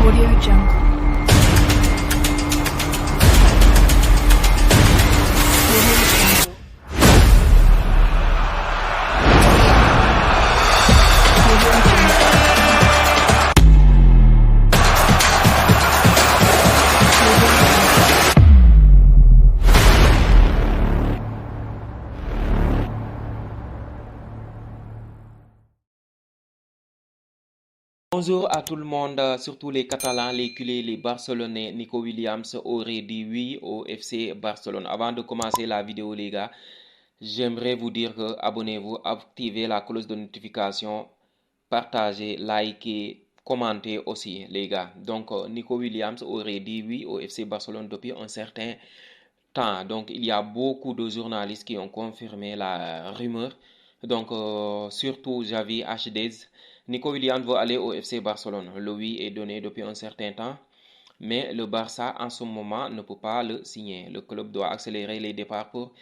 Audio Jungle. Audio Jungle. Audio Jungle. Bonjour à tout le monde, surtout les Catalans, les culés, les Barcelonais. Nico Williams aurait dit oui au FC Barcelone. Avant de commencer la vidéo, les gars, j'aimerais vous dire que abonnez-vous, activez la cloche de notification, partagez, likez, commentez aussi, les gars. Donc, Nico Williams aurait dit oui au FC Barcelone depuis un certain temps. Donc, il y a beaucoup de journalistes qui ont confirmé la rumeur. Donc, surtout Javi Hernandez. Nico Williams veut aller au FC Barcelone. Le oui est donné depuis un certain temps. Mais le Barça, en ce moment, ne peut pas le signer. Le club doit accélérer les départs pour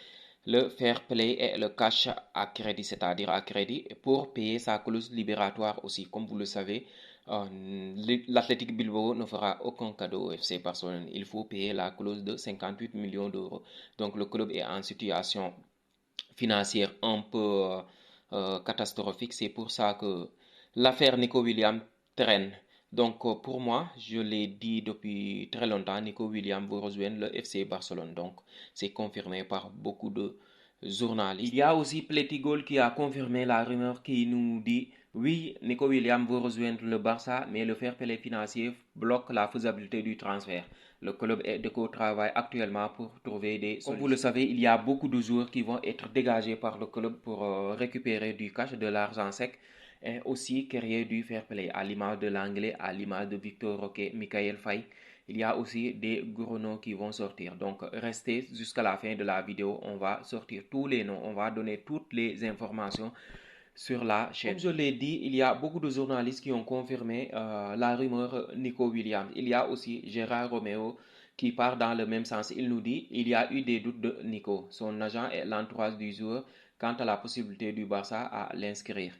le fair play et le cash à crédit, c'est-à-dire à crédit, pour payer sa clause libératoire aussi. Comme vous le savez, l'Athletic Bilbao ne fera aucun cadeau au FC Barcelone. Il faut payer la clause de 58 millions d'euros. Donc le club est en situation financière un peu catastrophique. C'est pour ça que l'affaire Nico Williams traîne. Donc pour moi, je l'ai dit depuis très longtemps, Nico Williams veut rejoindre le FC Barcelone. Donc c'est confirmé par beaucoup de journalistes. Il y a aussi Plétigol qui a confirmé la rumeur qui nous dit oui, Nico Williams veut rejoindre le Barça, mais le fair play financier bloque la faisabilité du transfert. Le club est de travaille actuellement pour trouver des solutions. Comme vous le savez, il y a beaucoup de joueurs qui vont être dégagés par le club pour récupérer du cash, de l'argent sec, et aussi créer du fair play, à l'image de l'anglais, à l'image de Victor Roque, Michael Faye. Il y a aussi des gros noms qui vont sortir. Donc, restez jusqu'à la fin de la vidéo. On va sortir tous les noms. On va donner toutes les informations sur la chaîne. Comme je l'ai dit, il y a beaucoup de journalistes qui ont confirmé la rumeur Nico Williams. Il y a aussi Gérard Romeo qui part dans le même sens. Il nous dit il y a eu des doutes de Nico, son agent et l'entourage du joueur quant à la possibilité du Barça à l'inscrire.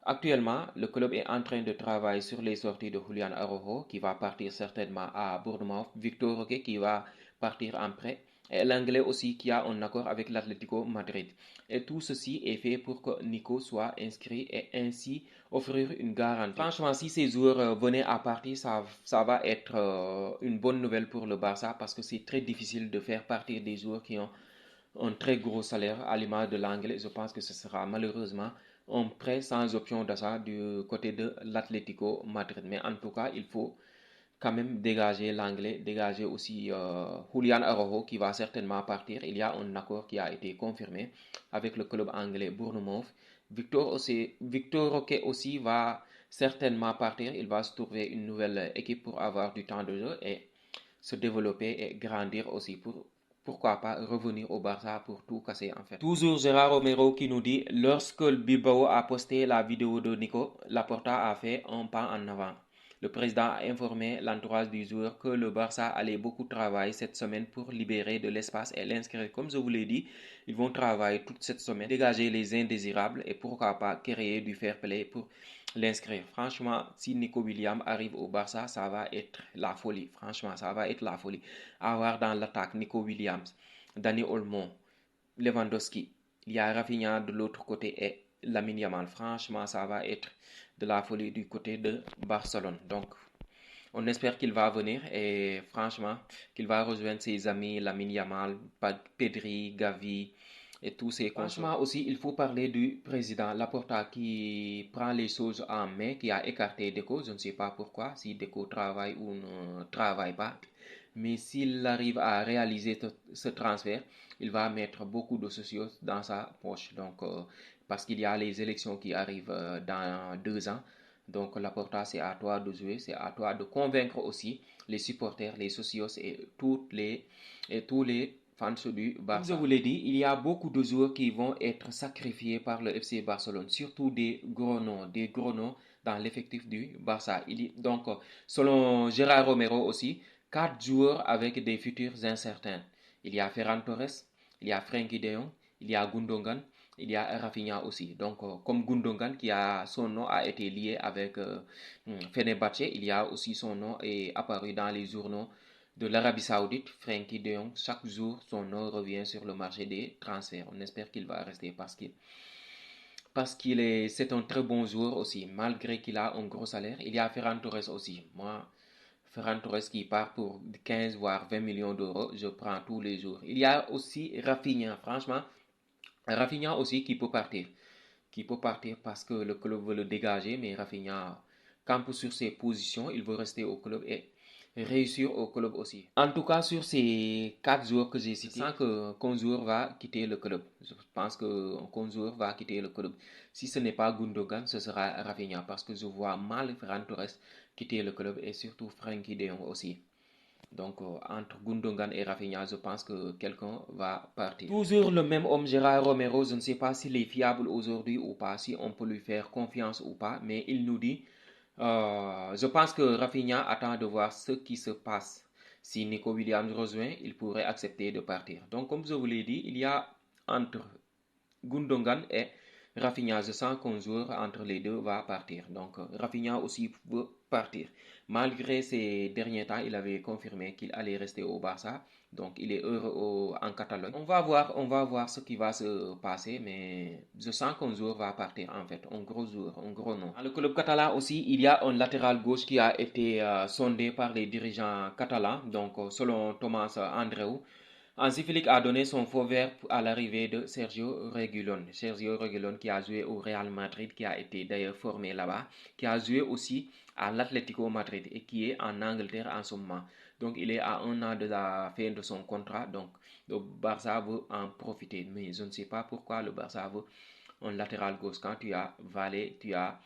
Actuellement, le club est en train de travailler sur les sorties de Julian Araujo qui va partir certainement à Bournemouth, Victor Roque qui va partir en prêt et l'anglais aussi qui a un accord avec l'Atlético Madrid. Et tout ceci est fait pour que Nico soit inscrit et ainsi offrir une garantie. Franchement, si ces joueurs venaient à partir, ça va être une bonne nouvelle pour le Barça parce que c'est très difficile de faire partir des joueurs qui ont un très gros salaire à l'image de l'anglais. Je pense que ce sera malheureusement un prêt sans option d'achat du côté de l'Atlético Madrid. Mais en tout cas, il faut quand même dégager l'anglais, dégager aussi Julian Araujo qui va certainement partir. Il y a un accord qui a été confirmé avec le club anglais Bournemouth. Victor Roque aussi va certainement partir. Il va se trouver une nouvelle équipe pour avoir du temps de jeu et se développer et grandir aussi pour pourquoi pas revenir au Barça pour tout casser en fait. Toujours Gérard Romero qui nous dit lorsque le Bilbao a posté la vidéo de Nico, Laporta a fait un pas en avant. Le président a informé l'entourage du joueur que le Barça allait beaucoup travailler cette semaine pour libérer de l'espace et l'inscrire. Comme je vous l'ai dit, ils vont travailler toute cette semaine, dégager les indésirables et pourquoi pas créer du fair play pour l'inscrire. Franchement, si Nico Williams arrive au Barça, ça va être la folie. Franchement, ça va être la folie. Avoir dans l'attaque Nico Williams, Dani Olmo, Lewandowski, il y a Rafinha de l'autre côté et Lamine Yamal. Franchement, ça va être de la folie du côté de Barcelone. Donc, on espère qu'il va venir et franchement, qu'il va rejoindre ses amis Lamine Yamal, Pedri, Gavi et tous ces franchement aussi, il faut parler du président Laporta qui prend les choses en main, qui a écarté Deco. Je ne sais pas pourquoi, si Deco travaille ou ne travaille pas. Mais s'il arrive à réaliser ce transfert, il va mettre beaucoup de socios dans sa poche. Donc, parce qu'il y a les élections qui arrivent dans 2 ans. Donc, Laporta, c'est à toi de jouer, c'est à toi de convaincre aussi les supporters, les socios et tous les fans du Barça. Comme je vous l'ai dit, il y a beaucoup de joueurs qui vont être sacrifiés par le FC Barcelone, surtout des gros noms dans l'effectif du Barça. Donc, selon Gérard Romero aussi, 4 joueurs avec des futurs incertains. Il y a Ferran Torres, il y a Frenkie de Jong, il y a Gundogan, il y a Rafinha aussi. Donc, comme Gundogan, son nom a été lié avec Fenerbahçe, il y a aussi son nom est apparu dans les journaux de l'Arabie Saoudite. Frenkie de Jong, chaque jour, son nom revient sur le marché des transferts. On espère qu'il va rester c'est un très bon joueur aussi, malgré qu'il a un gros salaire. Il y a Ferran Torres aussi. Moi, Ferran Torres qui part pour 15 voire 20 millions d'euros, je prends tous les jours. Il y a aussi Rafinha, franchement, Rafinha aussi qui peut partir parce que le club veut le dégager, mais Rafinha campe sur ses positions, il veut rester au club et réussir au club aussi. En tout cas, sur ces 4 joueurs que j'ai cités, je sens que Konzour va quitter le club. Je pense que Konzour va quitter le club. Si ce n'est pas Gundogan, ce sera Rafinha parce que je vois mal Ferran Torres quitter le club et surtout Frenkie de Jong aussi. Donc, entre Gundogan et Rafinha, je pense que quelqu'un va partir. Toujours le même homme, Gérard Romero, je ne sais pas s'il est fiable aujourd'hui ou pas, si on peut lui faire confiance ou pas, mais il nous dit, je pense que Rafinha attend de voir ce qui se passe. Si Nico Williams rejoint, il pourrait accepter de partir. Donc, comme je vous l'ai dit, il y a entre Gundogan et Rafinha, je sens qu'un jour entre les deux va partir. Donc Rafinha aussi veut partir. Malgré ces derniers temps, il avait confirmé qu'il allait rester au Barça. Donc il est heureux en Catalogne. On va voir ce qui va se passer, mais je sens qu'un jour va partir en fait. Un gros jour, un gros nom. Dans le club catalan aussi, il y a un latéral gauche qui a été sondé par les dirigeants catalans. Donc selon Thomas Andreu, Hansi Flick a donné son feu vert à l'arrivée de Sergio Reguilón. Sergio Reguilón qui a joué au Real Madrid, qui a été d'ailleurs formé là-bas, qui a joué aussi à l'Atlético Madrid et qui est en Angleterre en ce moment. Donc il est à 1 an de la fin de son contrat, donc le Barça veut en profiter. Mais je ne sais pas pourquoi le Barça veut un latéral gauche quand tu as Valle, tu as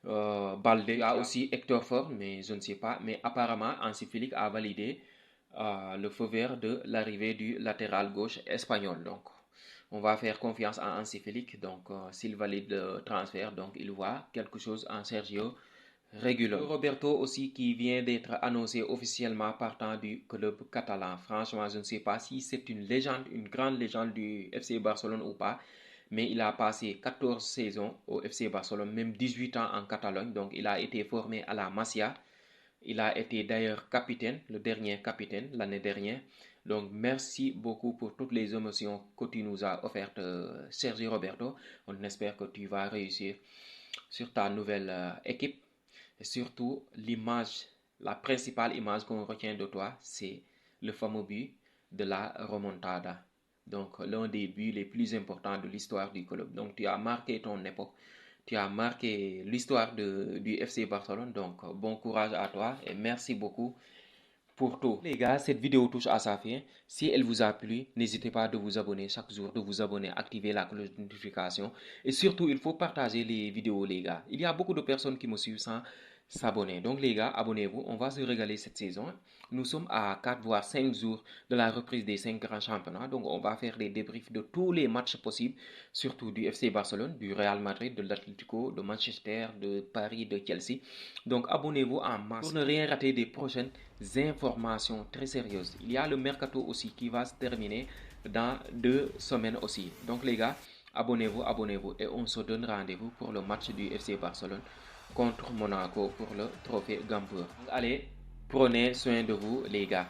Balde, tu as aussi Hector Ford, mais je ne sais pas. Mais apparemment, Hansi Flick a validé le feu vert de l'arrivée du latéral gauche espagnol. Donc, on va faire confiance à Hansi Flick. Donc, s'il valide le transfert, donc il voit quelque chose en Sergio Reguilón. Roberto aussi qui vient d'être annoncé officiellement partant du club catalan. Franchement, je ne sais pas si c'est une légende, une grande légende du FC Barcelone ou pas. Mais il a passé 14 saisons au FC Barcelone, même 18 ans en Catalogne. Donc, il a été formé à la Masia. Il a été d'ailleurs capitaine, le dernier capitaine l'année dernière. Donc, merci beaucoup pour toutes les émotions que tu nous as offertes, Sergio Roberto. On espère que tu vas réussir sur ta nouvelle équipe. Et surtout, l'image, la principale image qu'on retient de toi, c'est le fameux but de la remontada. Donc, l'un des buts les plus importants de l'histoire du club. Donc, tu as marqué ton époque. Tu as marqué l'histoire du FC Barcelone. Donc, bon courage à toi et merci beaucoup pour tout. Les gars, cette vidéo touche à sa fin. Si elle vous a plu, n'hésitez pas de vous abonner chaque jour, de vous abonner, activer la cloche de notification. Et surtout, il faut partager les vidéos, les gars. Il y a beaucoup de personnes qui me suivent sans s'abonner. Donc, les gars, abonnez-vous. On va se régaler cette saison. Nous sommes à 4 voire 5 jours de la reprise des 5 grands championnats. Donc, on va faire des débriefs de tous les matchs possibles, surtout du FC Barcelone, du Real Madrid, de l'Atlético, de Manchester, de Paris, de Chelsea. Donc, abonnez-vous en masse pour ne rien rater des prochaines informations très sérieuses. Il y a le mercato aussi qui va se terminer dans 2 semaines aussi. Donc, les gars, abonnez-vous et on se donne rendez-vous pour le match du FC Barcelone contre Monaco pour le trophée Gambourg. Allez, prenez soin de vous les gars.